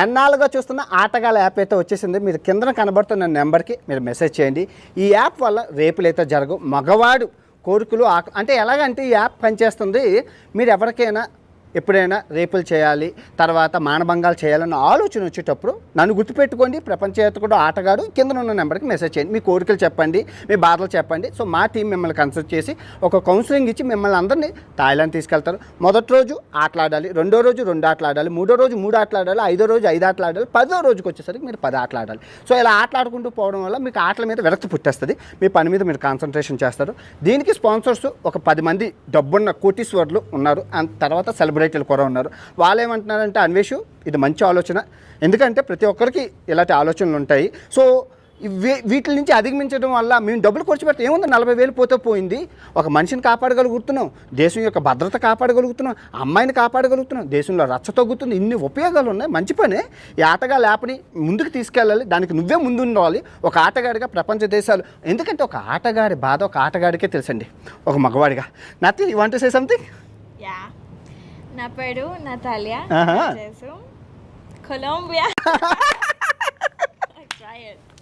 ఎన్నాళ్ళుగా చూస్తున్న ఆటగాళ్ళ యాప్ అయితే వచ్చేసింది. మీరు కింద కనబడుతున్న నెంబర్కి మీరు మెసేజ్ చేయండి. ఈ యాప్ వల్ల రేపులు అయితే జరగవు. మగవాడు కోరికలు అంటే ఎలాగంటే ఈ యాప్ పనిచేస్తుంది, మీరు ఎవరికైనా ఎప్పుడైనా రేపులు చేయాలి, తర్వాత మానభంగాలు చేయాలన్న ఆలోచన వచ్చేటప్పుడు నన్ను గుర్తుపెట్టుకోండి. ప్రపంచవ్యాప్తంగా ఆటగాడు కింద ఉన్న నెంబర్కి మెసేజ్ చేయండి. మీ కోరికలు చెప్పండి, మీ బాధలు చెప్పండి. సో మా టీం మిమ్మల్ని కన్సల్ట్ చేసి ఒక కౌన్సిలింగ్ ఇచ్చి మిమ్మల్ని అందరినీ థాయిలాండ్ తీసుకెళ్తారు. మొదటి రోజు ఆటలాడాలి, రెండో రోజు 2 ఆటలాడాలి, మూడో రోజు 3 ఆటలాడాలి, 5వ రోజు 5 ఆటలాడాలి, 10వ రోజుకి వచ్చేసరికి మీరు 10 ఆటలాడాలి. సో ఇలా ఆటలాడుకుంటూ పోవడం వల్ల మీకు ఆటల మీద విరక్తి పుట్టేస్తుంది. మీ పని మీద మీరు కాన్సన్ట్రేషన్ చేస్తారు. దీనికి స్పాన్సర్స్ ఒక 10 మంది డబ్బున్న కోటీశ్వర్లు ఉన్నారు. తర్వాత సెలబ్రిటీలు కూడా ఉన్నారు. వాళ్ళు ఏమంటున్నారంటే, అన్వేషు ఇది మంచి ఆలోచన, ఎందుకంటే ప్రతి ఒక్కరికి ఇలాంటి ఆలోచనలు ఉంటాయి. సో వీటి నుంచి అధిగమించడం వల్ల మేము డబ్బులు ఖర్చు పెడితే ఏముంది, 40,000 పోతే పోయింది. ఒక మనిషిని కాపాడగలుగుతున్నాం, దేశం యొక్క భద్రత కాపాడగలుగుతున్నాం, అమ్మాయిని కాపాడగలుగుతున్నాం, దేశంలో రచ్చ తగ్గుతుంది. ఇన్ని ఉపయోగాలు ఉన్నాయి. మంచి పనే. ఈ ఆటగాళ్ళ యాప్ని ముందుకు తీసుకెళ్ళాలి. దానికి నువ్వే ముందు ఉండాలి ఒక ఆటగాడిగా. ప్రపంచ దేశాలు, ఎందుకంటే ఒక ఆటగాడి బాధ ఒక ఆటగాడికే తెలుసండి, ఒక మగవాడిగా. Nothing, you want to say something? Yeah, నా పేరు నతాలియా, కొలంబియా. Try it.